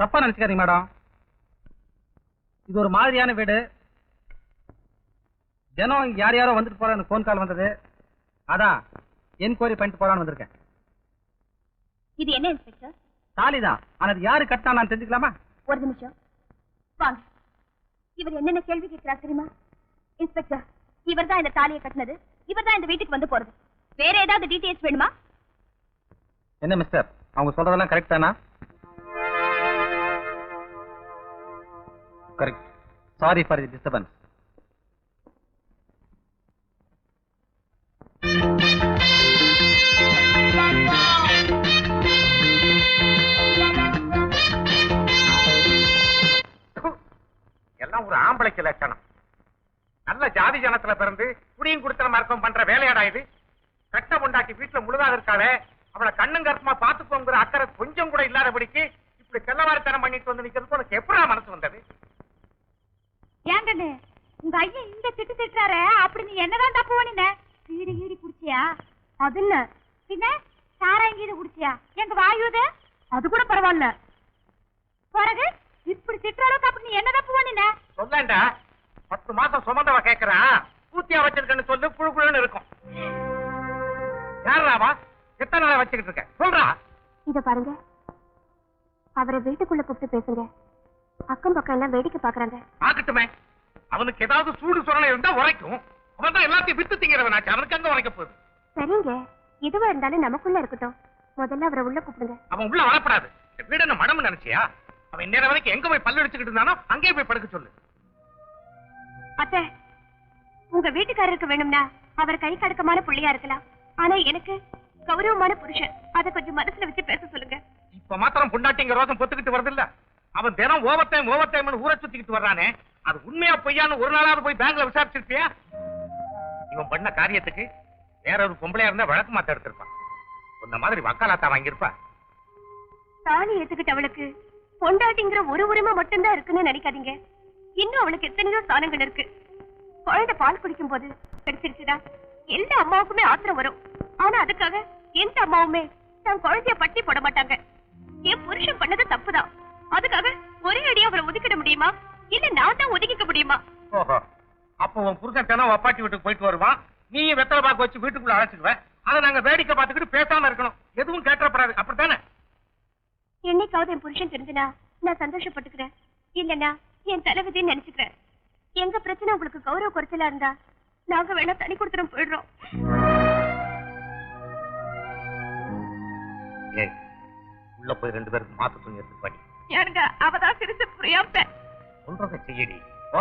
தப்பா நினைச்சுக்காதீங்க மேடம். இது ஒரு மாதிரியான வீடு. தினம் யார் யாரோ வந்துட்டு போற எனக்கு போன் கால் வந்தது. அதான் என்கொயரி பண்ணிட்டு போலான்னு வந்திருக்கேன். இது என்ன இன்ஸ்பெக்டர்? தாலிதான். ஆனா அது யாரு கட்டினா நான் தெரிஞ்சுக்கலாமா? ஒரு நிமிஷம் வாங்க. இவர் என்னென்ன கேள்வி கேட்கிறார் தெரியுமா? இன்ஸ்பெக்டர், இவர் தான் இந்த தாலியை கட்டினது, இவர் தான் இந்த வீட்டுக்கு வந்து போறது. வேற ஏதாவது டீடைல்ஸ் வேணுமா? என்ன மிஸ்டர், அவங்க சொல்றதெல்லாம் கரெக்ட் தானா? Correct. Sorry for the disturbance. எல்லாம் ஒரு ஆம்பளைக்கு லட்சணம். நல்ல ஜாதி ஜனத்துல பிறந்து குடியும் குடுத்தன மருத்துவம் பண்ற வேலையாடா இது. கட்ட உண்டாக்கி வீட்டுல முழுதாக இருக்காளே, அவளை கண்ணும் கருத்துமா பாத்துக்கோங்கிற அக்கறை கொஞ்சம் கூட இல்லாதபடிக்கு இப்படி செல்லவாரித்தனம் பண்ணிட்டு வந்து நிக்கிறதுக்கு உனக்கு எப்படா மனசு வந்தது? ஏங்கண்ணே, உங்க ஐயன் இந்த திட்டு திட்டுறாரு, அப்படி நீ என்னதான் தப்பு பண்ணின? ஈடி ஈடி குடிச்சியா? அது இல்ல, பின்ன சாராயங்கீது குடிச்சியா? எங்க வாயுது அது கூட பரவாயில்ல. பிறகு இப்படி திட்டுற அளவுக்கு அப்படி நீ என்ன தப்பு பண்ணின? சொல்லண்டா, 10 மாசம் சுமந்தவ கேட்கறான், பூத்தியா வச்சிருக்கேன்னு சொல்லு, புழு புழுன்னு இருக்கும். யாராவா? எத்தனை நாளா வச்சுக்கிட்டு இருக்க? சொல்றா. இத பாருங்க, அவரை வீட்டுக்குள்ள கூப்பிட்டு பேசுங்க. அக்கம் பக்கம் எல்லாம் வேடிக்கை பாக்குறாங்க. ஆகட்டுமே, அவனுக்கு ஏதாவது சூடு சொரணை இருந்தா உரைக்கும். அவன் தான் எல்லாத்தையும் வித்து திங்கிறவனாச்சு, அவனுக்கு அங்க உரைக்க போகுது. சரிங்க, எதுவா இருந்தாலும் நமக்குள்ள இருக்கட்டும். முதல்ல அவரை உள்ள கூப்பிடுங்க. அவன் உள்ள வரப்படாது. வீடு என்ன மனம் நினைச்சியா? அவன் நேரம் வரைக்கும் எங்க போய் பல்லு அடிச்சுக்கிட்டு இருந்தானோ அங்கேயே போய் படுக்க சொல்லு. அத்தை, உங்க வீட்டுக்காரருக்கு வேணும்னா அவர் கை கடக்கமான புள்ளியா இருக்கலாம். ஆனா எனக்கு கௌரவமான புருஷன். அதை கொஞ்சம் மனசுல வச்சு பேச சொல்லுங்க. இப்ப மாத்திரம் பொண்டாட்டிங்க ரோசம் பொத்துக்கிட்டு வருது இல்ல? அவன் தினம் ஓவர் டைம் ஊரை சுத்திக்கிட்டு வர்றானே, அது உண்மையா பொய்யான்னு ஒரு நாளாவது போய் பேங்க்ல விசாரிச்சிருப்பியா? இவன் பண்ண காரியத்துக்கு வேற ஒரு பொம்பளையா இருந்தா வழக்கு மாத்த எடுத்திருப்பான். இந்த மாதிரி வக்காலத்தா வாங்கியிருப்பா. தாலி ஏத்துக்கிட்டு அவளுக்கு பொண்டாட்டிங்கிற ஒரு உரிமை மட்டும்தான் இருக்குன்னு நினைக்காதீங்க. இன்னும் அவளுக்கு எத்தனையோ ஸ்தானங்கள் இருக்கு. குழந்தை பால் குடிக்கும் போது கிடைச்சிருச்சுடா, எல்லா அம்மாவுக்குமே ஆத்திரம் வரும். ஆனா அதுக்காக எந்த அம்மாவுமே தன் குழந்தைய பட்டி போட மாட்டாங்க. என் புருஷன் பண்ணது தப்புதான், அதுக்காக ஒரே அடியா அவரை ஒதுக்கிட முடியுமா? இல்ல நான் தான் ஒதுக்கிக்க முடியுமா? ஓஹோ, அப்போ உன் புருஷன் தினம் வப்பாட்டி வீட்டுக்கு போயிட்டு வருவான், நீ வெத்தலை பாக்கு வச்சு வீட்டுக்குள்ள அழைச்சிடுவேன். அதை நாங்க வேடிக்கை பார்த்துக்கிட்டு பேசாம இருக்கணும், எதுவும் கேட்கப்படாது, அப்படித்தானே? என்னைக்காவது என் புருஷன் தெரிஞ்சுனா நான் சந்தோஷப்பட்டுக்கிறேன், இல்லன்னா என் தலைவிதின்னு நினைச்சுக்கிறேன். எங்க பிரச்சனை உங்களுக்கு கௌரவ குறைச்சலா இருந்தா நாங்க வேணா தனி கொடுத்துரும் போயிடுறோம். உள்ள போய் 2 பேருக்கு மாத்து துணி எடுத்து படி. ஏனுங்க, அவதான் சிரிச்சு புரியாம சொல்றத செய்யடி. ஓ,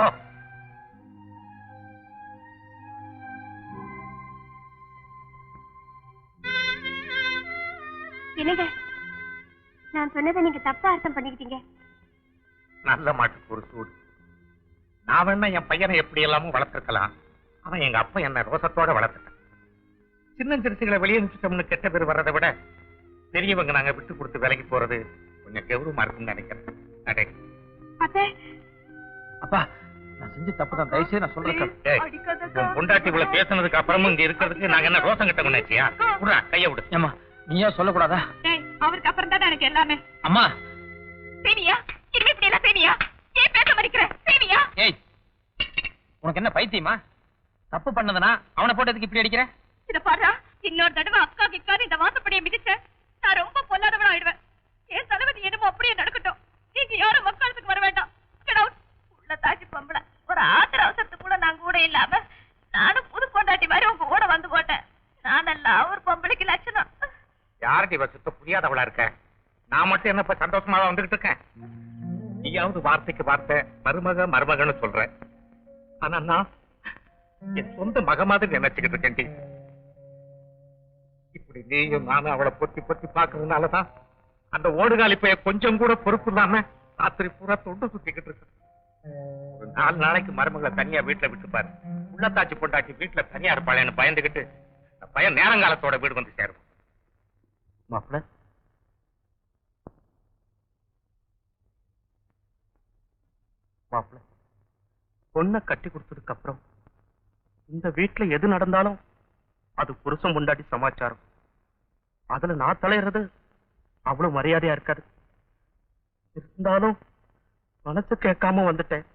என்னங்க, நான் சொன்னதை நீங்க தப்பா அர்த்தம் பண்ணிக்கிட்டீங்க. நல்ல மாட்டுக்கு ஒரு சூடு. நான் வேணா என் பையனை எப்படி எல்லாமும் வளர்த்திருக்கலாம், அவன் எங்க அப்பா என்ன ரோசத்தோட வளர்த்துட்டான். சின்ன சிறுசுகளை வெளியே நினைச்சிட்டோம்னு கெட்ட பேர் வர்றதை விட பெரியவங்க நாங்க விட்டு கொடுத்து விலைக்கு போறது கொஞ்சம் கௌரவமா இருக்குன்னு நினைக்கிறேன். அடே அப்பா, நான் செஞ்ச தப்பு தான், தயவுசெய்து நான் சொல்றேன். பொண்டாட்டி இவ்வளவு பேசுனதுக்கு அப்புறமும் இங்க இருக்கிறதுக்கு நாங்க என்ன ரோசம் கிட்ட கொண்டாச்சியா? விடுறா, கைய விடு. ஏமா நீயா சொல்லக்கூடாதா? அவருக்கு அப்புறம் தான் எனக்கு எல்லாமே. அம்மா சேனியா, இனிமே இப்படி எல்லாம் சேனியா? ஏன் பேச மறிக்கிற? சேனியா, ஏய், உனக்கு என்ன பைத்தியமா? தப்பு பண்ணதுனா அவனை போட்டதுக்கு இப்படி அடிக்கிற? இத பாரு, இன்னொரு தடவை அக்கா கிக்காது இந்த வாசப்படியை மிதிச்ச நான் ரொம்ப பொல்லாதவனா ஆயிடுவேன். என் தலைவதி என்னமோ அப்படியே நடக்கட்டும். நீங்க யாரும் வக்காலத்துக்கு வர வேண்டாம். உள்ள தாச்சி பொம்பளை ஒரு ஆத்திர அவசரத்துக்கு கூட நான் கூட இல்லாம நானும் புது பொண்டாட்டி மாதிரி உங்க கூட வந்து போட்டேன். நானெல்லாம் ஒரு பொம்பளைக்கு லட்சணம். யார்டி வசத்த புரியாதவளா இருக்க? நான் மட்டும் என்னப்ப சந்தோஷமா வந்துகிட்டு இருக்கேன். நீயாவது வார்த்தைக்கு வார்த்தை மருமக மருமகன்னு சொல்ற. ஆனா நான் என் சொந்த மக மாதிரி நினைச்சுக்கிட்டு இருக்கேன். இப்படி நீயும் நானும் அவளை பொத்தி பொத்தி பாக்குறதுனாலதான் அந்த ஓடுகாலி பைய கொஞ்சம் கூட பொறுப்பு இல்லாம ராத்திரி பூரா தொண்டு சுத்திக்கிட்டு இருக்கு. ஒரு 4 நாளைக்கு மருமகளை தனியா வீட்டுல விட்டுப்பாரு. உள்ளத்தாச்சி பொண்டாட்டி வீட்டுல தனியா இருப்பாளேன்னு பயந்துகிட்டு பையன் நேரங்காலத்தோட வீடு வந்து சேரும். மாப்பிள்ள, மாப்பிள்ள, பொண்ணை கட்டி கொடுத்ததுக்கு அப்புறம் இந்த வீட்டுல எது நடந்தாலும் அது புருஷன் முண்டாட்டி சமாச்சாரம். அதுல நான் தலையிறது அவ்வளவு மரியாதையா இருக்காது. இருந்தாலும் மனசு கேட்காம வந்துட்டேன்.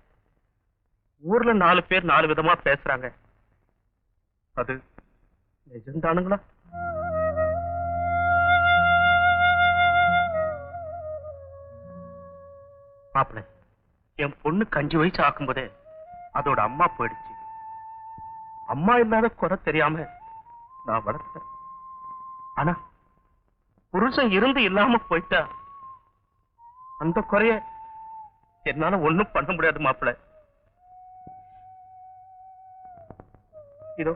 ஊர்ல 4 பேர் 4 விதமா பேசுறாங்க. அது நிஜம்தானுங்களா? மாப்பிள்ள, என் பொண்ணுக்கு 5 வயசு ஆக்கும்போதே அதோட அம்மா போயிடுச்சு. அம்மா இல்லாத குறை தெரியாம நான் வளர்த்தேன். ஆனா புருஷன் இருந்து இல்லாம போயிட்டா அந்த குறைய என்னால ஒண்ணும் பண்ண முடியாது மாப்பிள்ள. இதோ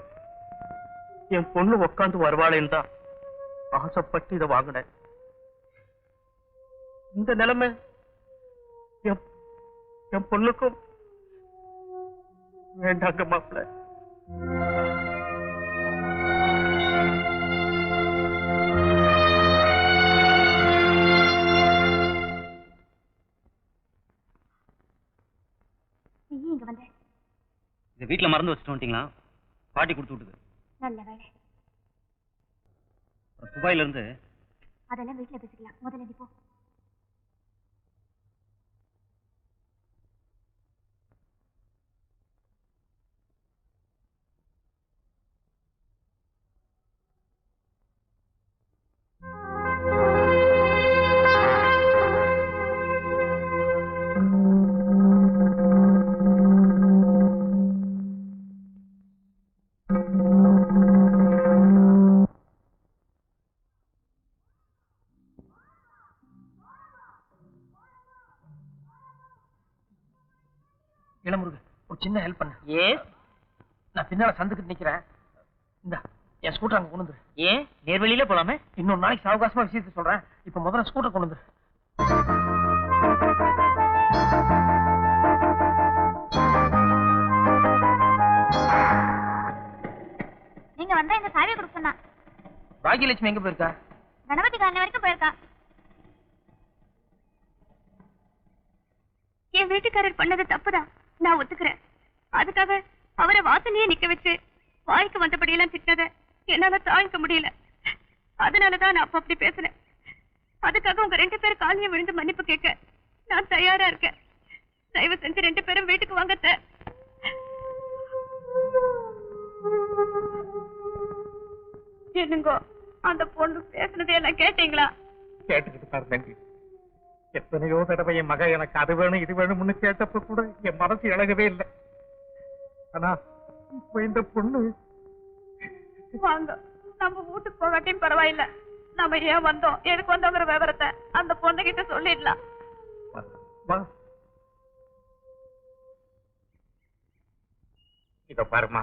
என் பொண்ணு உட்காந்து வருவாளேன்னு தான் ஆசைப்பட்டு இதை வாங்கினேன். இந்த நிலைமை என் பொண்ணுக்கும் வேண்டாங்க மாப்பிள்ள. வீட்டுல மறந்து வச்சுட்டு வந்துட்டீங்களா? பாட்டி கொடுத்து விட்டுது. நல்ல வேலை. துபாயில இருந்து அதெல்லாம் வீட்டுல பேசிக்கலாம். முதல்ல நீ போ. இளமுருகு, ஒரு சின்ன ஹெல்ப் பண்ண. நான் பின்னால சந்துக்கிட்டு நிக்கிறேன். இந்த என் ஸ்கூட்டர் அங்க கொண்டு வந்துரு. ஏன் நேர்வழியில போலாமே? இன்னொரு நாளைக்கு சாவகாசமா விஷயத்த சொல்றேன். இப்ப முதல்ல ஸ்கூட்டர் கொண்டு வந்துரு. நீங்க வந்தா இந்த சாவியை கொடுக்க சொன்னா. பாகியலட்சுமி எங்க போயிருக்கா? கணபதி காரணம் வரைக்கும் போயிருக்கா. என் வீட்டுக்காரர் பண்ணது தப்புதான், நான் ஒத்துக்கிறேன். அதுக்காக அவரை வாசனையே நிக்க வச்சு வாய்க்கு வந்தபடியெல்லாம் திட்டத என்னால தாங்கிக்க முடியல. அதனாலதான் நான் அப்ப அப்படி பேசுறேன். அதுக்காக உங்க 2 பேரும் காலிய விழுந்து மன்னிப்பு கேட்க நான் தயாரா இருக்கேன். தயவு செஞ்சு 2 பேரும் வீட்டுக்கு வாங்கத்த. என்னங்கோ, அந்த பொண்ணு பேசுனதே எல்லாம் கேட்டீங்களா? கேட்டுக்கிட்டு தான் தம்பி. எத்தனையோ தடவை என் மக எனக்கு அது வேணும் இது வேணும்னு கேட்டப்ப கூட என் மனசு இழகவே இல்லை. ஆனா இப்ப இந்த பொண்ணு வாங்க, நம்ம வீட்டுக்கு போகாட்டியும் பரவாயில்ல. நம்ம ஏன் வந்தோம், எதுக்கு வந்தோங்கிற விவரத்தை அந்த பொண்ணு கிட்ட சொல்லிடலாம். இத பாருமா,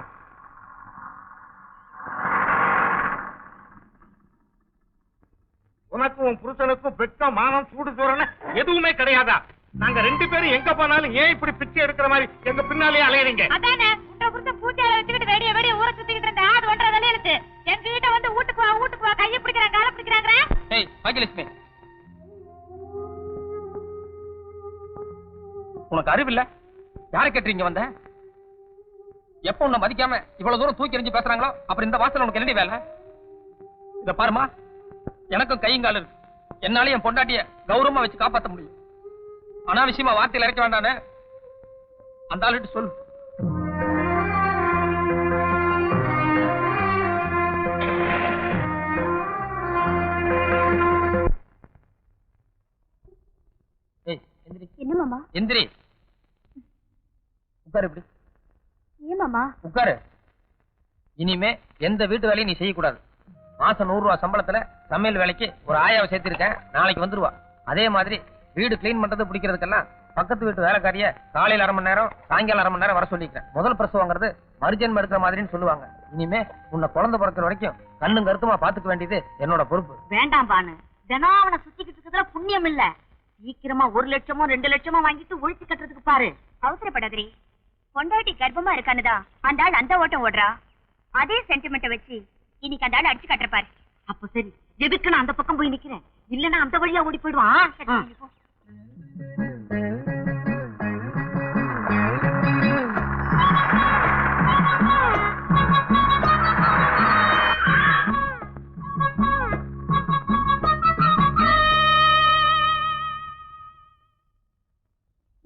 உனக்கும் உன் புருஷனுக்கும் வெட்கம் மானம் சூடு சோறன எதுவுமே கிடையாதா? நாங்க 2 பேரும் எங்க போனாலும் ஏன் இப்படி பிச்சை எடுக்கிற மாதிரி எங்க பின்னாலேயே அலையறீங்க? அதானே உங்க புருஷன் பூஜையில வச்சுக்கிட்டு வேடிய வேடிய ஊரை சுத்திக்கிட்டு இருந்தா அது ஒன்றரை வேலை இருக்கு. எங்க கிட்ட வந்து வீட்டுக்கு வா கையை பிடிக்கிறாங்க காலை பிடிக்கிறாங்க. ஏய் பாகியலட்சுமி, உனக்கு அறிவு இல்ல? யாரை கேட்டுறீங்க வந்த? எப்ப உன்னை மதிக்காம இவ்வளவு தூரம் தூக்கி எறிஞ்சு பேசுறாங்களோ அப்புறம் இந்த வாசல் உனக்கு என்னடி வேலை? இத பாருமா, எனக்கும் கையங்கால் இருக்கு. என்னால என் பொண்டாட்டிய கௌரவமா வச்சு காப்பாற்ற முடியும். அனாவசியமா வார்த்தையில் இறக்க வேண்டானே. அந்த ஆளுட்டு சொல்லு. என்ன மாமா? எந்திரி, உட்காரு. இப்படி ஏன் மாமா? உட்காரு. இனிமே எந்த வீட்டு வேலையும் நீ செய்யக்கூடாது. மாசம் 100 ரூபாய் சம்பளத்துல சமையல் வேலைக்கு ஒரு ஆயாவை சேர்த்திருக்கேன். நாளைக்கு வந்துருவா. அதே மாதிரி வீடு கிளீன் பண்றது பிடிக்கிறதுக்கெல்லாம் பக்கத்து வீட்டு வேலைக்காரிய காலையில் 1/2 மணி நேரம் சாயங்காலம் 1/2 மணி நேரம் வர சொல்லிக்கிறேன். முதல் பிரசவங்கிறது மறுஜன்மம் எடுக்கிற மாதிரின்னு சொல்லுவாங்க. இனிமே உன்னை குழந்தை பிறக்கிற வரைக்கும் கண்ணும் கருத்துமா பாத்துக்க வேண்டியது என்னோட பொறுப்பு. வேண்டாம் பானு, தினம் அவனை சுத்திக்கிட்டு இருக்கிறதுல புண்ணியம் இல்ல. சீக்கிரமா 1 லட்சமோ 2 லட்சமோ வாங்கிட்டு ஒழிச்சு கட்டுறதுக்கு பாரு. அவசரப்படாதீ. பொண்டாட்டி கர்ப்பமா இருக்கானுதா அந்த ஆள் அந்த ஓட்டம் ஓடுறா. அதே சென்டிமெண்ட்டை வச்சு இன்னைக்கு அந்த ஆள் அடிச்சு கட்டுறப்பாரு. அப்ப சரி, எதுக்கு நான் அந்த பக்கம் போய் நிக்கிறேன்? இல்லன்னா அந்த வழியா ஓடி போயிடுவான்.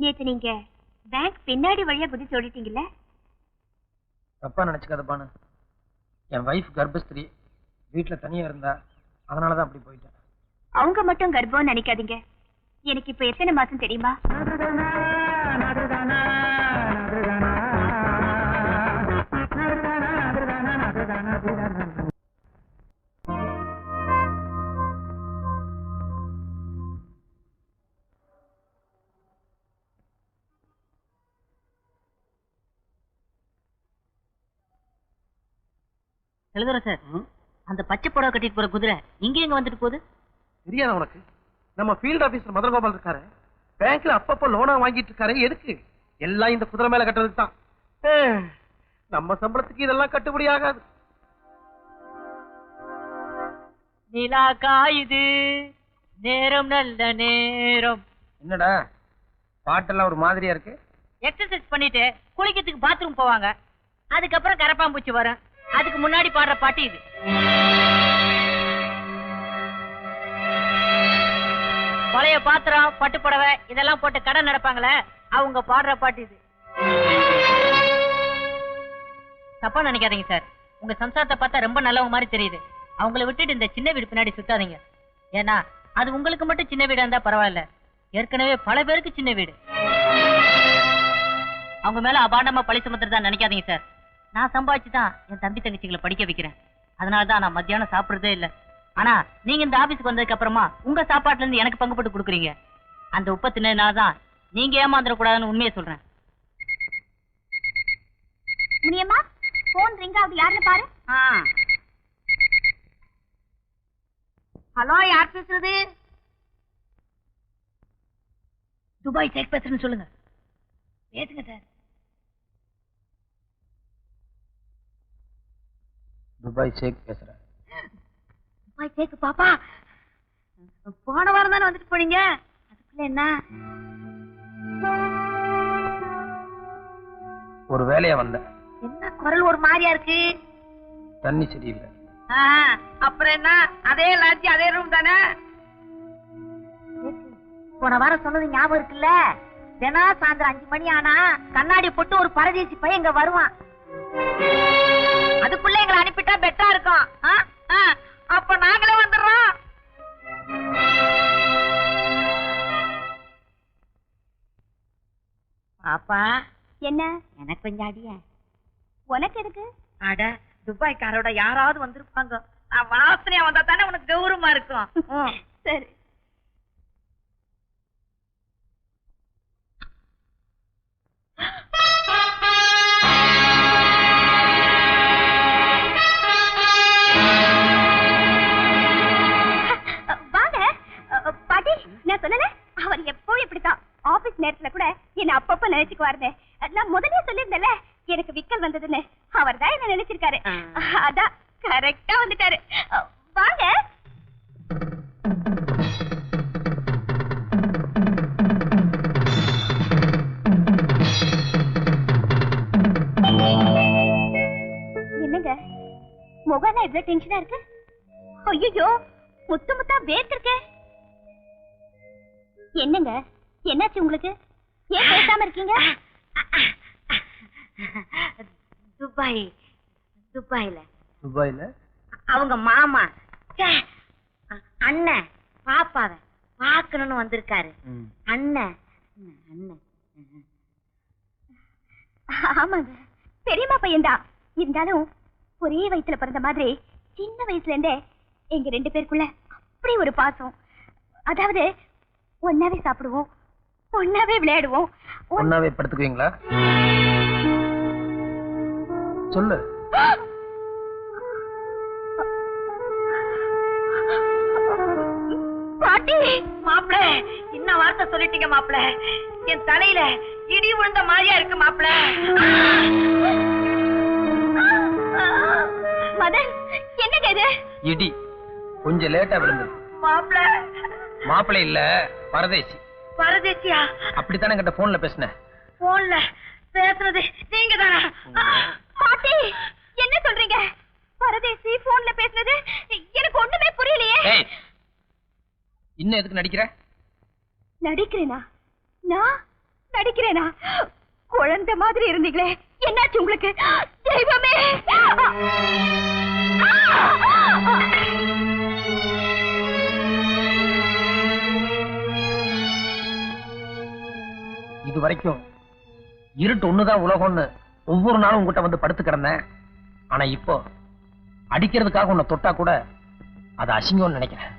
நேத்து நீங்க பேங்க் பின்னாடி வழியா குதிச்சு ஓடிட்டீங்கல்ல? தப்பா நினைச்சுக்காதப்பானு. என் வைஃப் கர்ப்பஸ்திரி, வீட்டுல தனியா இருந்தா, அதனாலதான் அப்படி போயிட்டேன். அவங்க மட்டும் கர்ப்பம் நினைக்காதீங்க. எனக்கு இப்ப எத்தனை மாசம் தெரியுமா? எழுதுற சார், அந்த பச்சை புடவை கட்டிட்டு போற குதிரை இங்க எங்க வந்துட்டு போகுது? தெரியாத உனக்கு? நம்ம ஃபீல்ட் ஆபீசர் மதுரகோபால் இருக்காரு, பேங்க்ல அப்பப்போ லோனா வாங்கிட்டு இருக்காரு. எதுக்கு? எல்லாம் இந்த குதிரை மேல கட்டுறதுக்கு தான். நம்ம சம்பளத்துக்கு இதெல்லாம் கட்டுப்படி ஆகாது. நிலா காயுது, நேரம் நல்ல நேரம். என்னடா பாட்டெல்லாம் ஒரு மாதிரியா இருக்கு? எக்ஸசைஸ் பண்ணிட்டு குளிக்கிறதுக்கு பாத்ரூம் போவாங்க, அதுக்கப்புறம் கரப்பாம்பூச்சி வரும், அதுக்கு முன்னாடி பாடுற பாட்டு இது. பழைய பாத்திரம், பட்டு புடவை இதெல்லாம் போட்டு கடை நடப்பாங்களே, அவங்க பாடுற பாட்டு இது. தப்பா நினைக்காதீங்க சார், உங்க சம்சாரத்தை பார்த்தா ரொம்ப நல்லவங்க மாதிரி தெரியுது. அவங்கள விட்டுட்டு இந்த சின்ன வீடு பின்னாடி சுத்தாதீங்க. ஏன்னா அது உங்களுக்கு மட்டும் சின்ன வீடா இருந்தா பரவாயில்ல, ஏற்கனவே பல பேருக்கு சின்ன வீடு. அவங்க மேல அபாண்டமா பழி சுமத்துறதா நினைக்காதீங்க சார். நான் சம்பாதிச்சுதான் என் தம்பி தங்கச்சிகளை படிக்க வைக்கிறேன். அதனாலதான் நான் மத்தியானம் சாப்பிடுறதே இல்ல. ஆனா நீங்க இந்த ஆபீஸ்க்கு வந்ததுக்கு அப்புறமா உங்க சாப்பாட்டுல இருந்து எனக்கு பங்கு போட்டு கொடுக்குறீங்க. அந்த உப்ப தின்னதுனாலதான் நீங்க ஏமாந்துட கூடாதுன்னு உண்மையை சொல்றேன். முனியம்மா, போன் ரிங் ஆகுது, யாருன்னு பாரு. ஹலோ, யார் பேசுறது? துபாய் சேக் பேசுறேன்னு சொல்லுங்க. பேசுங்க சார். துபாய் ஷேக் பேசுறேன். துபாய் சேக்கு பாப்பா, போன வாரம் தானே வந்துட்டு போனீங்க, அதுக்குள்ள என்ன? ஒரு வேலையா வந்தேன். என்ன குரல் ஒரு மாதிரியா இருக்கு? தண்ணி சரியில்லை. அப்புறம் என்ன, அதே லாட்ஜி அதே ரூம் தானே? போன வாரம் சொன்னது ஞாபகம் இருக்குல்ல? தினம் சாயந்தரம் 5 மணி ஆனா கண்ணாடி போட்டு ஒரு பரதேசி பையன் இங்க வருவான். அதுக்குள்ள எங்களை அனுப்பிட்டா பெட்டா இருக்கும். அப்ப நாங்களே வந்துடுறோம். பாப்பா, என்ன? எனக்கு கொஞ்சம் அடிய. உனக்கு எதுக்கு? அட, துபாய்க்காரோட யாராவது வந்திருப்பாங்க, நான் வாசனையா வந்தா தானே உனக்கு கௌரவமா இருக்கும். சரி. வாங்க பாட்டி, நான் சொல்லல, அவர் எப்பவும் இப்படித்தான். ஆபீஸ் நேரத்துல கூட என்ன அப்பப்ப நினைச்சுக்குவாருன்னு நான் முதலே சொல்லியிருந்தேன்ல, எனக்கு விக்கல் வந்ததுன்னு. அவர் தான் என்ன நினைச்சிருக்காரு. அதான் கரெக்டா வந்துட்டாரு. வாங்க. என்னங்க முகம் இவ்வளவு டென்ஷனா இருக்கு? ஐயோ, முத்து முத்தா வேர்த்திருக்கே. என்னங்க, என்னாச்சு உங்களுக்கு? ஏன் பேசாம இருக்கீங்க? துபாயில துபாயில அவங்க மாமா அண்ணன் பாப்பாவை பாக்கணும்னு வந்திருக்காரு. அண்ணன் அண்ணன் ஆமாங்க, பெரியம்மா பையன்தான். இருந்தாலும் ஒரே வயித்துல பிறந்த மாதிரி சின்ன வயசுல இருந்தே எங்க 2 பேருக்குள்ள அப்படி ஒரு பாசம். அதாவது ஒன்னாவே சாப்பிடுவோம், ஒன்னாவே விளையாடுவோம், ஒன்னாவே படுத்துக்குவீங்களா? சொல்லு. பாட்டி. மாப்பிள, என்ன வார்த்தை சொல்லிட்டீங்க மாப்பிள? என் தலையில இடி விழுந்த மாதிரியா இருக்கு மாப்பிள. மதன், என்னங்க இது? இடி கொஞ்சம் லேட்டா விழுந்தது. மாப்பிள, மாப்பிள்ளை இல்ல, பரதேசி. பரதேசியா? அப்படித்தானே கிட்ட போன்ல பேசினேன். போன்ல பேசுறது நீங்க தானா? பாட்டி, என்ன சொல்றீங்க? பரதேசி போன்ல பேசுனது எனக்கு ஒண்ணுமே புரியலையே. இன்னும் எதுக்கு நடிக்கிற? நடிக்கிறேனா? நடிக்கிறேனா? குழந்தை மாதிரி இருந்தீங்களே, என்னாச்சு உங்களுக்கு? தெய்வமே! இது வரைக்கும் இருட்டு ஒண்ணுதான் உலகம்னு ஒவ்வொரு நாளும் உங்ககிட்ட வந்து படுத்து கிடந்தேன். ஆனா இப்போ அடிக்கிறதுக்காக உன்னை தொட்டா கூட அது அசிங்கம்னு நினைக்கிறேன்.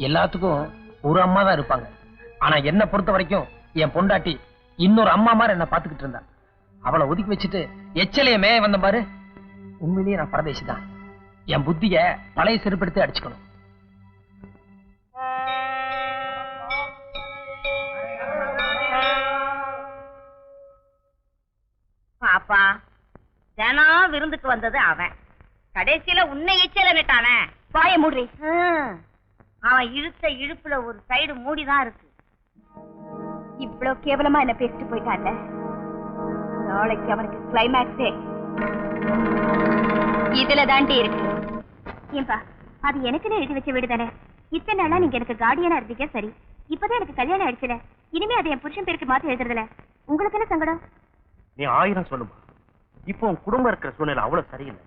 எல்லாத்துக்கும் ஒரு அம்மா தான் இருப்பாங்க. ஆனா என்ன பொறுத்த வரைக்கும் என் பொண்டாட்டி இன்னொரு அம்மா மாதிரி என்ன பாத்துக்கிட்டு இருந்தா. அவளை ஒதுக்கி வச்சுட்டு எச்சலைய மேய வந்த பாரு. உண்மையிலேயே நான் பரதேசி தான். என் புத்திய பழைய செருப்படுத்தி அடிச்சுக்கணும். பாப்பா, தினம் விருந்துக்கு வந்தது அவன். கடைசியில உன்னை எச்சல நட்டானே. வாய மூடி. அவன் இழுத்த இழுப்புல ஒரு சைடு மூடிதான் இருக்கு. இவ்வளவு கேவலமா என்ன பேசிட்டு போயிட்டான்ல. நாளைக்கு அவனுக்கு கிளைமேக்ஸே இதுல தாண்டி இருக்கு. ஏன்பா, அது எனக்குன்னு எழுதி வச்ச வீடு தானே. இத்தனை நாளா நீங்க எனக்கு கார்டியனா இருந்தீங்க, சரி. இப்பதான் எனக்கு கல்யாணம் ஆயிடுச்சுல. இனிமே அதை என் புருஷன் பேருக்கு மாத்தி எழுதுறதுல உங்களுக்கு என்ன சங்கடம்? நீ 1000 சொல்லுமா. இப்போ உன் குடும்பம் இருக்கிற சூழ்நிலை அவ்வளவு சரியில்லை.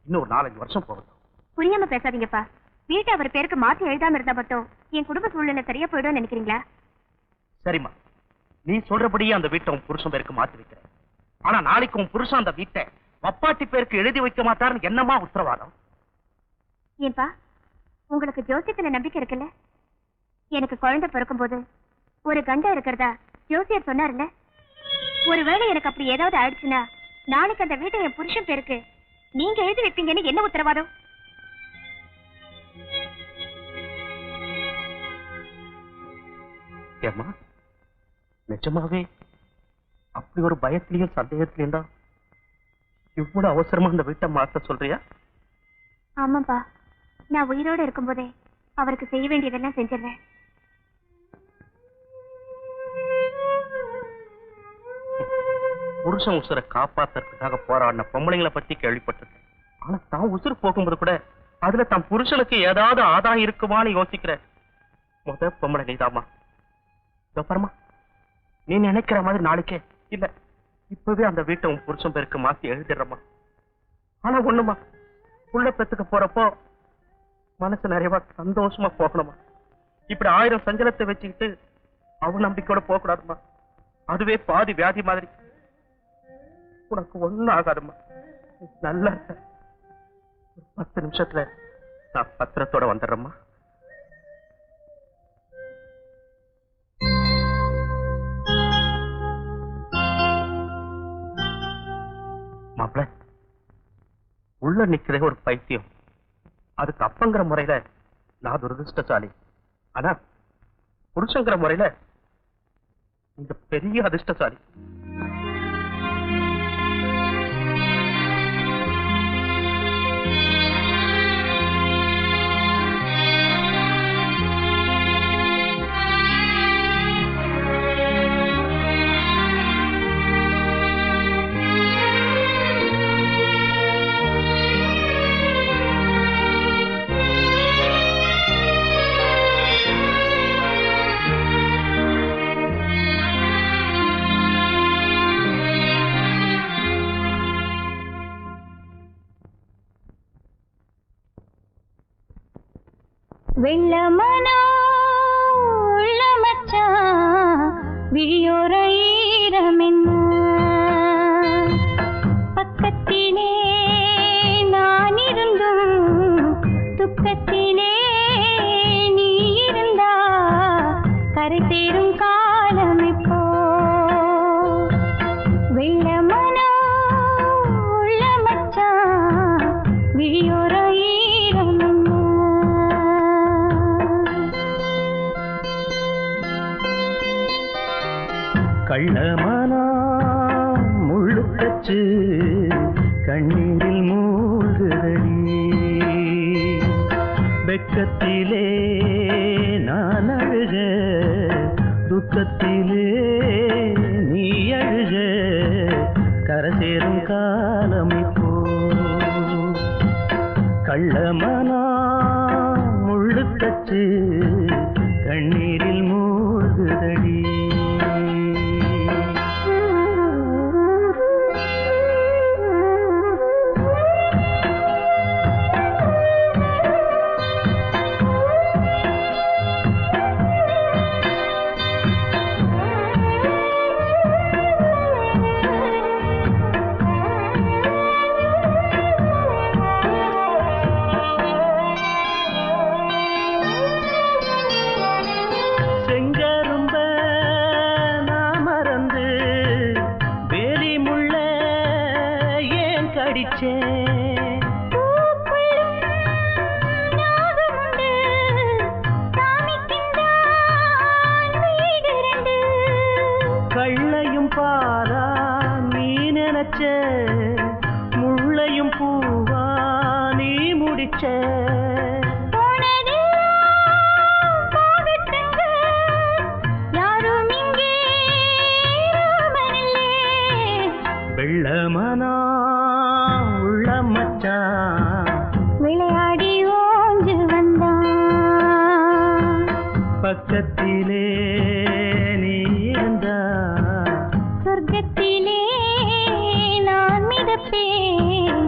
இன்னும் 4-5 வருஷம் போகட்டும். புரியாம பேசாதீங்கப்பா. வீட்டை அவர் பேருக்கு மாத்தி எழுதாம இருந்தா மட்டும் என் குடும்ப சூழ்நிலை சரியா போயிடும் நினைக்கிறீங்களா? சரிம்மா, நீ சொல்றபடியே அந்த வீட்டை உன் புருஷன் பேருக்கு மாத்தி வைக்கிற. ஆனா நாளைக்கு உன் புருஷன் அந்த வீட்டை வப்பாட்டி பேருக்கு எழுதி வைக்க மாட்டாருன்னு என்னமா உத்தரவாதம்? ஏன்பா, உங்களுக்கு ஜோசியத்துல நம்பிக்கை இருக்குல்ல? எனக்கு குழந்தை பிறக்கும் போது ஒரு கண்டம் இருக்கிறதா ஜோசியர் சொன்னார்ல. ஒருவேளை எனக்கு அப்படி ஏதாவது ஆயிடுச்சுன்னா நாளைக்கு அந்த வீட்டை என் புருஷன் பேருக்கு நீங்க எழுதி வைப்பீங்கன்னு என்ன உத்தரவாதம்? ஏம்மா, நிஜமாவே அப்படி ஒரு பயத்திலையும் சந்தேகத்திலையும் தான் இவ்வளவு அவசரமா அந்த வீட்டை மாத்த சொல்றியா? ஆமாப்பா, நான் உயிரோட இருக்கும்போதே அவருக்கு செய்ய வேண்டியதெல்லாம் செஞ்சிடறேன். புருஷன் உசுரை காப்பாத்துறதுக்காக போராடின பொம்பளைங்களை பத்தி கேள்விப்பட்டிருக்கேன். ஆனா தான் உசுறு போகும்போது கூட அதுல தான் புருஷனுக்கு ஏதாவது ஆதாயம் இருக்குமான்னு யோசிக்கிற முத பொம்பளை நீதாமா. பரமா, நீ நினைக்கிற மாதிரி நாளைக்கே இல்ல, இப்பவே அந்த வீட்டை உன் புருஷன் பேருக்கு மாத்தி எழுதிடுறமா. ஆனா ஒண்ணுமா, புள்ள பெத்துக்க போறப்போ மனசு நிறையவா சந்தோஷமா போகணுமா. இப்படி 1000 சஞ்சலத்தை வச்சுக்கிட்டு அவன் நம்பிக்கையோட போக கூடாதுமா. அதுவே பாதி வியாதி மாதிரி. உனக்கு ஒண்ணும் ஆகாதுமா. நல்லா 10 நிமிஷத்துல நான் பத்திரத்தோட வந்துடுறேம்மா. மாப்பிள்ள, உள்ள நிக்கிற ஒரு பைத்தியம். அதுக்கு அப்பங்கிற முறையில நான் துரதிருஷ்டசாலி. ஆனா புருஷங்கிற முறையில இந்த பெரிய அதிர்ஷ்டசாலி. வெள்ளமனோ உள்ள மச்சான் விழியோர ஈரமென்ன பக்கத்திலே நான் இருந்தும் துக்கத்திலே நீ இருந்தா கரை சேரும் காலம் இப்போ. வெள்ளமனோ உள்ள மச்சான் விழியோர கள்ளமானா முள்ளுக்கச்சு கண்ணீரில் மூழ்குதடி. வெக்கத்திலே நான் அழுக, துக்கத்திலே நீ அழுக, கரை சேரும் காலம் இப்போ. கள்ளமனா முள்ளுக்கச்சு கண்ணீரில் மூழ்குதடி. கள்ளையும் பாரா நீ நினைச்ச முள்ளையும் பூவா நீ முடிச்ச. வெள்ளமனா உள்ள மச்சான் விளையாடி ஓஞ்சு வந்தான். பக்கத்திலே நீ இருந்தா சொர்க்கத்திலே நான் மிதப்பேன்.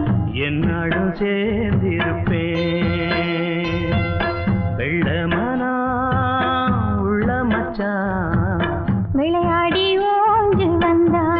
என்னாடும் சேர்ந்திருப்பேன். வெள்ளமனா உள்ள மச்சான் விளையாடி ஓஞ்சு வந்தான்.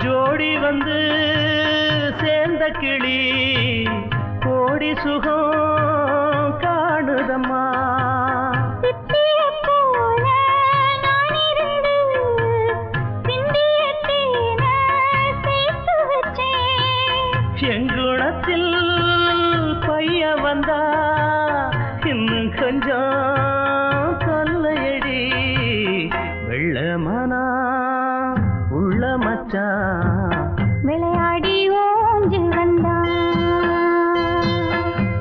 ஜோடி வந்து சேர்ந்த கிளி கோடி சுகம் காணுதம்மா. எங்குணத்தில் பைய வந்தா இன்னும் கொஞ்சம் தொல்லையடி. வெள்ளமனா உள்ள மச்சான் விளையாடி ஓஞ்சு வந்தான்.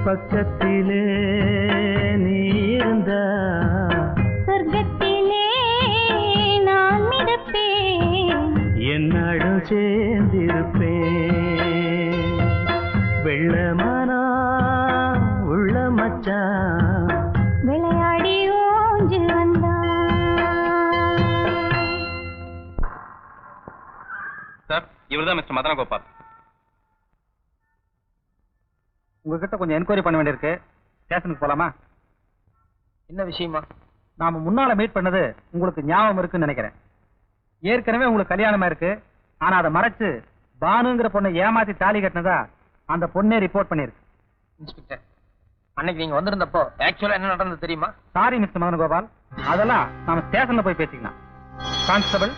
பக்கத்திலே நீ இருந்தா சொர்க்கத்திலே நான் மிதப்பேன். என்னாடும் சேர்ந்திருப்பேன். வெள்ளமனா உள்ள மச்சான் விளையாடி ஓஞ்சு வந்தான். சார், இவர்தான் மிஸ்டர் மதன கோபால். உங்ககிட்ட கொஞ்சம் என்கொயரி பண்ண வேண்டியிருக்கு. ஸ்டேஷனுக்கு போலாமா? என்ன விஷயமா? நாம முன்னால மீட் பண்ணது உங்களுக்கு ஞாபகம் இருக்குன்னு நினைக்கிறேன். ஏற்கனவே உங்களுக்கு கல்யாணமா இருக்கு. ஆனா அதை மறைச்சு பானுங்கிற பொண்ணை ஏமாத்தி தாலி கட்டினதா அந்த பொண்ணே ரிப்போர்ட் பண்ணிருக்கு. இன்ஸ்பெக்டர், அன்னைக்கு நீங்க வந்திருந்தப்போ ஆக்சுவலா என்ன நடந்தது தெரியுமா? சாரி மிஸ்டர் மதன கோபால், அதெல்லாம் நாம ஸ்டேஷன்ல போய் பேசிக்கலாம். கான்ஸ்டபிள்,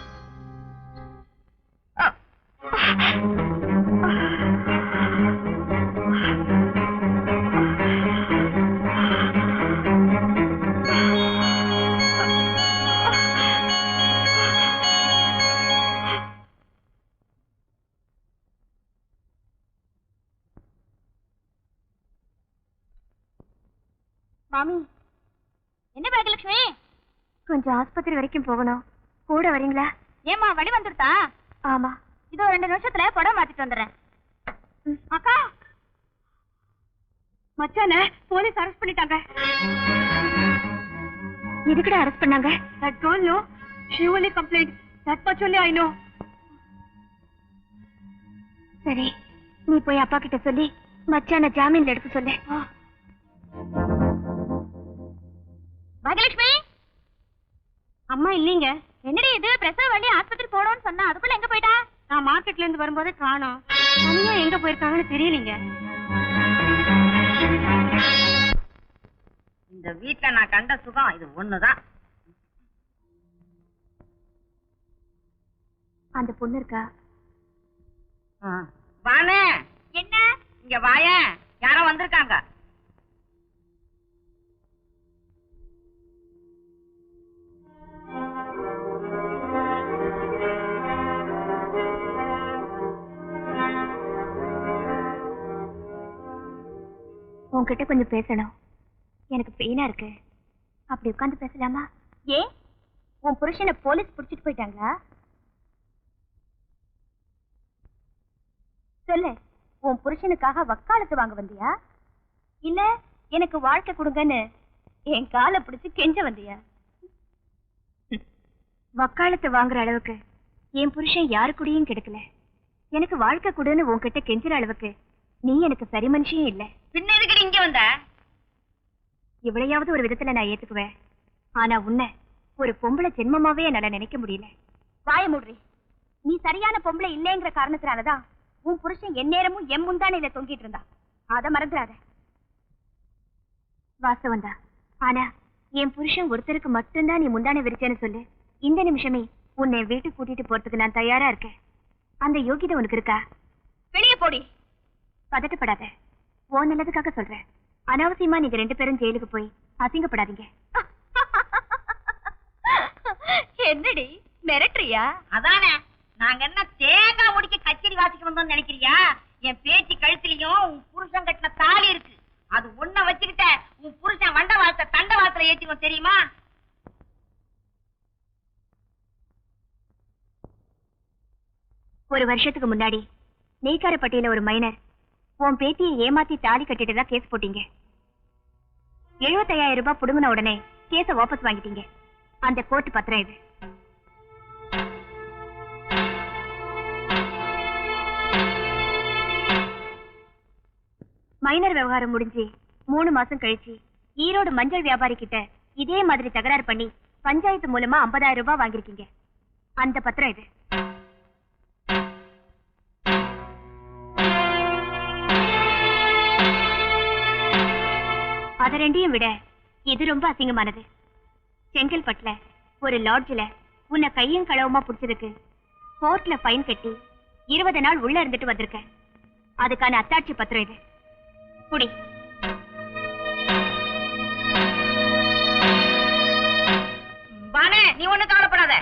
மாமி, என்ன பாக்கியலட்சுமி? கொஞ்சம் ஆஸ்பத்திரி வரைக்கும் போகணும், கூட வரீங்களா? ஏமா வழி வந்துருத்தா? ஆமா, இதோ 2 நிமிஷத்துல படம் மாத்திட்டு வந்துடுறேன். அக்கா, மச்சான போலீஸ் அரெஸ்ட் பண்ணிட்டாங்க. எதுக்குடா அரெஸ்ட் பண்ணாங்க? That girl, no, she only complained. That much only I know. சரி, நீ போய் அப்பா கிட்ட சொல்லி மச்சான ஜாமீன்ல எடுக்க சொல்லு. பாகியலட்சுமி, அம்மா இல்லீங்க. என்னடி இது, பிரசவ வழி ஆஸ்பத்திரி போனோம்னு சொன்னா அதுக்குள்ள எங்க போயிட்டா? நான் மார்க்கெட்ல இருந்து வரும்போதே காணோம். அம்மா எங்க போயிருக்காங்கன்னு தெரியலீங்க. இந்த வீட்டுல நான் கண்ட சுகம் இது ஒண்ணுதான். அந்த பொண்ணு இருக்கா? வானே, என்ன இங்க வாயேன், யாரோ வந்திருக்காங்க. உன்கிட்ட கொஞ்சம் பேசணும். எனக்கு பெயினா இருக்கு. அப்படி உட்கார்ந்து பேசலாமா? ஏன், உன் புருஷனை போலீஸ் புடிச்சிட்டு போயிட்டாங்களா? சொல்லு, உன் புருஷனுக்காக வக்காலத்து வாங்க வந்தியா, இல்ல எனக்கு வாழ்க்கை கொடுங்கன்னு என் காலை பிடிச்சு கெஞ்ச வந்தியா? வக்காலத்து வாங்குற அளவுக்கு என் புருஷன் யாரு கூடயும் கிடைக்கல. எனக்கு வாழ்க்கை கொடுன்னு உன்கிட்ட கெஞ்சுற அளவுக்கு நீ எனக்கு சரி மனுஷியும் இல்ல. பின்ன எதுக்கு இங்க வந்த? இவளையாவது ஒரு விதத்துல நான் ஏத்துக்குவேன். ஆனா உன்னை ஒரு பொம்பளை ஜென்மமாவே என்னால நினைக்க முடியல. வாய மூடுறி. நீ சரியான பொம்பளை இல்லைங்கிற காரணத்தினாலதான் உன் புருஷன் எந்நேரமும் என் முந்தானையில தொங்கிட்டு இருந்தா. அத மறந்துடாத. வாஸ்தவம் தான். ஆனா என் புருஷன் ஒருத்தருக்கு மட்டும்தான் நீ முந்தானை விரிச்சேன்னு சொல்லு, இந்த நிமிஷமே உன்னை வீட்டுக்கு கூட்டிட்டு போறதுக்கு நான் தயாரா இருக்கேன். அந்த யோகிதை உனக்கு இருக்கா? வெளியே போடி. பதட்டப்படாத, ஓ நல்லதுக்காக சொல்றேன். அனாவசியமா நீங்க 2 பேரும் ஜெயிலுக்கு போய் அசிங்கப்படாதீங்க. என்னடி மிரட்டுறியா? அதானே, நாங்க என்ன தேங்காய் முடிக்க கச்சேரி வாசிக்க வந்தோம் நினைக்கிறியா? என் பேச்சு கழுத்துலயும் உன் புருஷன் கட்டின தாலி இருக்கு. அது ஒன்ன வச்சுக்கிட்ட உன் புருஷன் வண்ட வாச தண்ட வாசல ஏத்திக்கும் தெரியுமா? ஒரு வருஷத்துக்கு முன்னாடி நெய்க்காரப்பட்டியில ஒரு மைனர் உன் பேத்தியை ஏமாத்தி தாலி கட்டிட்டு தான் கேஸ் போட்டீங்க. 75,000 ரூபாய் புடுங்கின உடனே கேஸ வாபஸ் வாங்கிட்டீங்க. அந்த கோர்ட் பத்திரம் இது. மைனர் விவகாரம் முடிஞ்சு 3 மாசம் கழிச்சு ஈரோடு மஞ்சள் வியாபாரி கிட்ட இதே மாதிரி தகராறு பண்ணி பஞ்சாயத்து மூலமா 50,000 ரூபாய் வாங்கிருக்கீங்க. அந்த பத்திரம் இது. அத ரெண்டையும் விட இது ரொம்ப அசிங்கமானது. செங்கல்பட்டுல ஒரு லாட்ஜ்ல உன்னை கையும் களவுமா புடிச்சதுக்கு கோர்ட்ல ஃபைன் கட்டி 20 நாள் உள்ள இருந்துட்டு வந்திருக்க. அதுக்கான அத்தாட்சி பத்திரம் இது. குடி. பானே, நீ ஒண்ணு கவலைப்படாத.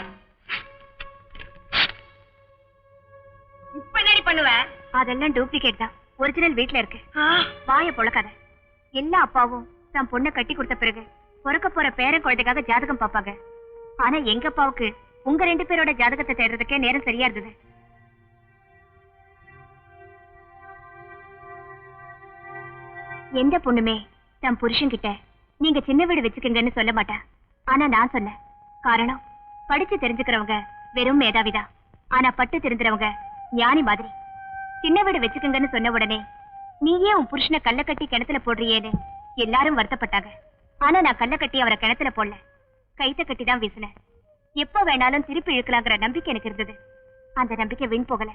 இப்ப என்னடி பண்ணுவ? அதெல்லாம் டூப்ளிகேட் தான். ஒரிஜினல் வீட்ல இருக்கு. வாய பொழக்காத. எல்லா அப்பாவும் தன் பொண்ணை கட்டி கொடுத்த பிறகு பிறக்க போற பேர குழந்தைக்காக ஜாதகம் பாப்பாங்க. ஆனா எங்க அப்பாவுக்கு உங்க 2 பேரோட ஜாதகத்தை தேடுறதுக்கே நேரம் சரியா இருந்தது. எந்த பொண்ணுமே தன் புருஷன் கிட்ட நீங்க சின்ன வீடு வச்சுக்கங்கன்னு சொல்ல மாட்டா. ஆனா நான் சொன்னேன். காரணம், படிச்சு தெரிஞ்சுக்கிறவங்க வெறும் மேதாவிதான். ஆனா பட்டு தெரிஞ்சுறவங்க ஞானி மாதிரி. சின்ன வீடு வச்சுக்கங்கன்னு சொன்ன உடனே நீயே உன் புருஷனை கல்ல கட்டி கிணத்துல போடுறியேன்னு எல்லாரும் வருத்தப்பட்டாங்க. ஆனா நான் கல்ல கட்டி அவரை கிணத்துல போடல, கைத்த கட்டி தான் வீசினேன். எப்ப வேணாலும் திருப்பி இழுக்கலாங்கிற நம்பிக்கை எனக்கு இருந்தது. அந்த நம்பிக்கை வீண் போகல.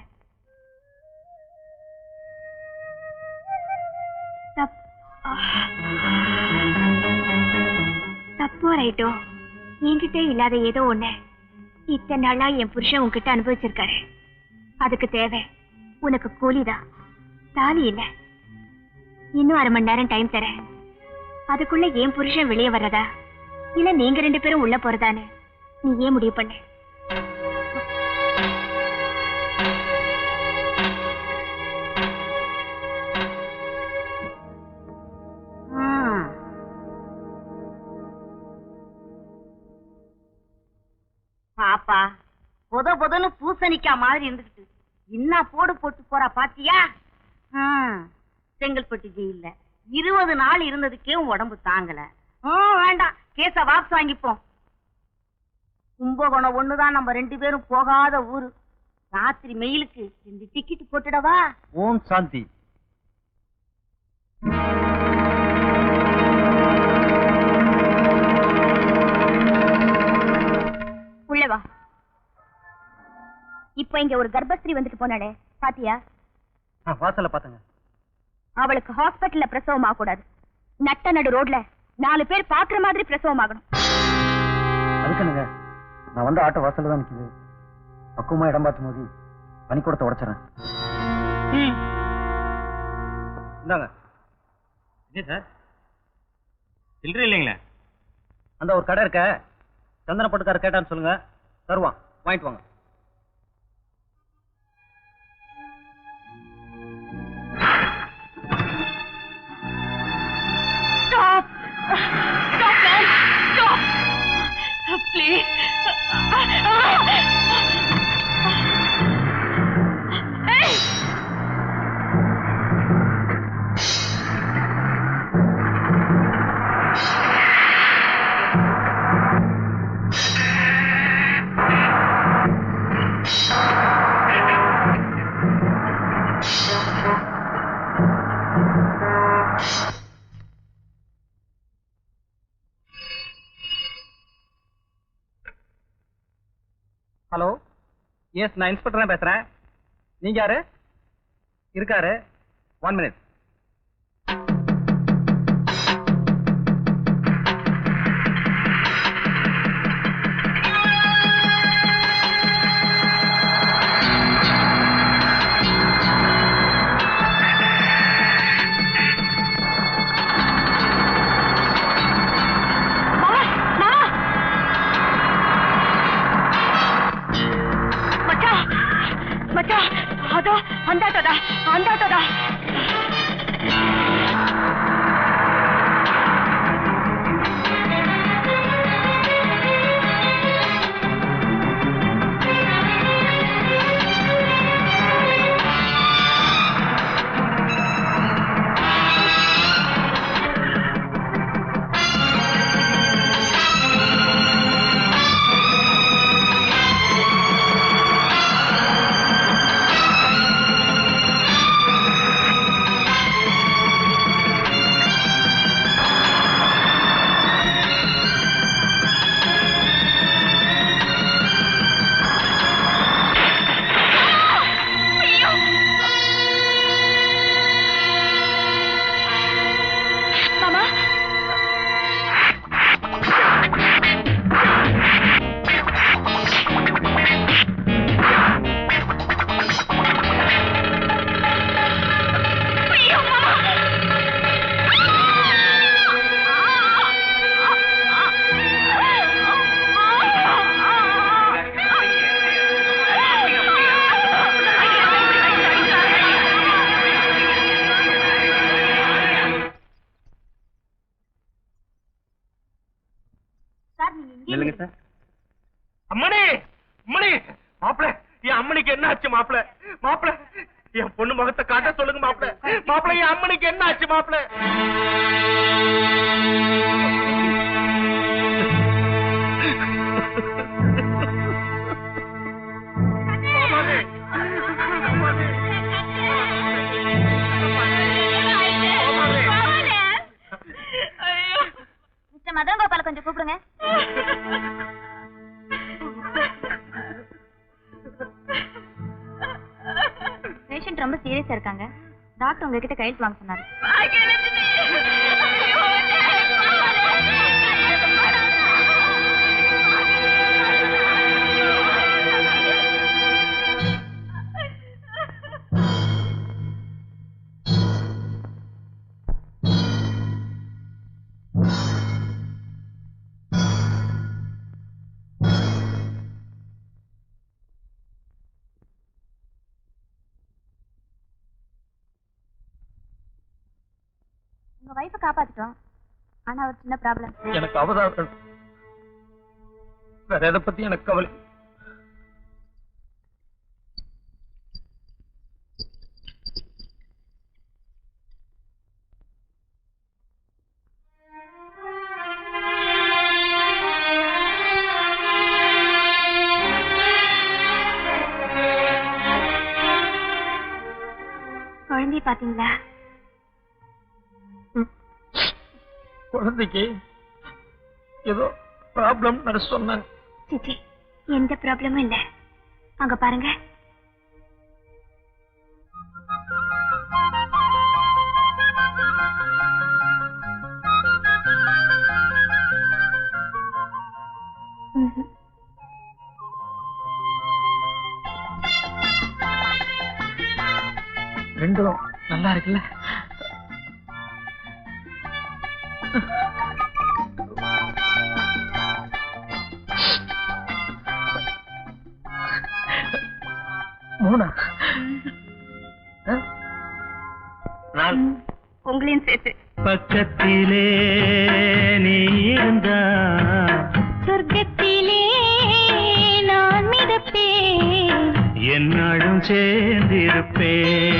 தப்போ ரைட்டோ, என்கிட்ட இல்லாத ஏதோ ஒண்ணு இத்தனை நாளா என் புருஷன் உன்கிட்ட அனுபவிச்சிருக்காரு. அதுக்கு தேவை உனக்கு கூலிதான், தாலி இல்ல. இன்னும் 1/2 மணி நேரம் டைம் தரேன். அதுக்குள்ள என் புருஷன் வெளியே வர்றதா இல்ல நீங்க 2 பேரும் உள்ள போறதான்னு நீ ஏன் முடிவு பண்ண? பாப்பா பொதுன்னு பூசணிக்கா மாதிரி இருந்துகிட்டு என்ன போடு போட்டு போறா பாத்தியா? செங்கல்பட்டு ஜெயில 20 நாள் இருந்ததுக்கே உடம்பு தாங்கல. வேண்டாம், கேஸ வாபஸ் வாங்கிப்போம். கும்பகோணம் ஒண்ணுதான் நம்ம 2 பேரும் போகாத ஊரு. ராத்திரி மெயிலுக்கு 2 டிக்கெட் போட்டுடவா? ஓம் சாந்தி. உள்ளவா. இப்ப இங்க ஒரு கர்ப்பஸ்திரீ வந்துட்டு போனாளே, பாத்தியா? வாசல்ல பாத்தங்க. அவளுக்கு ஹாஸ்பிட்டல்ல பிரசவம் ஆகக்கூடாது. நட்ட நடு ரோட்ல 4 பேர் பாக்குற மாதிரி பிரசவம் ஆகணும். அதுக்குனுங்க நான் வந்து ஆட்டோ வாசல்ல தான் நிக்குது. பக்குவமா இடம் பார்த்து மோதி பனிக்கூடத்தை உடைச்சிடறேன். இந்தாங்க. சார் சில்லறை இல்லைங்களே. அந்த ஒரு கடை இருக்க, சந்தன பட்டுக்கார கேட்டான்னு சொல்லுங்க, தருவான், வாங்கிட்டு வாங்க. ஹலோ, எஸ், நான் இன்ஸ்பெக்டர் தான் பேசுறேன். நீங்க யாரு? இருக்காரு, 1 minute. அந்தாட்டோடா. அம்மணி, அம்மணி, மாப்பிள்ள, என் அம்மனிக்கு என்ன ஆச்சு மாப்பிள்ள? மாப்பிள்ள, என் பொண்ணு முகத்தை காட்ட சொல்லுங்க மாப்பிள்ள. மாப்பிள்ள, என் அம்மனிக்கு என்ன ஆச்சு மாப்பிள்ள? மிஸ்டர் மதன் கோபால கொஞ்சம் கூப்பிடுங்க. பேஷண்ட் ரொம்ப சீரியஸா இருக்காங்க. டாக்டர் உங்ககிட்ட கையெழுத்து வாங்க சொன்னாரு. உங்க வைஃப காப்பாத்திட்டோம். ஆனா ஒரு சின்ன ப்ராப்ளம். எனக்கு அவதாரம் வேற எதை பத்தி எனக்கு கவலை. குழந்தைய பாத்தீங்களா? குழந்தைக்கு ஏதோ ப்ராப்ளம் சொன்னாங்க. சிச்சி, எந்த ப்ராப்ளமும் இல்ல. அங்க பாருங்க. ரெண்டும் நல்லா இருக்குல்ல? மூணா? நான் உங்களையும் சேர்த்து. பக்கத்திலே நீ இருந்தா சொர்க்கத்திலே நான் மிதப்பேன், என்னாலும் சேர்ந்திருப்பேன்.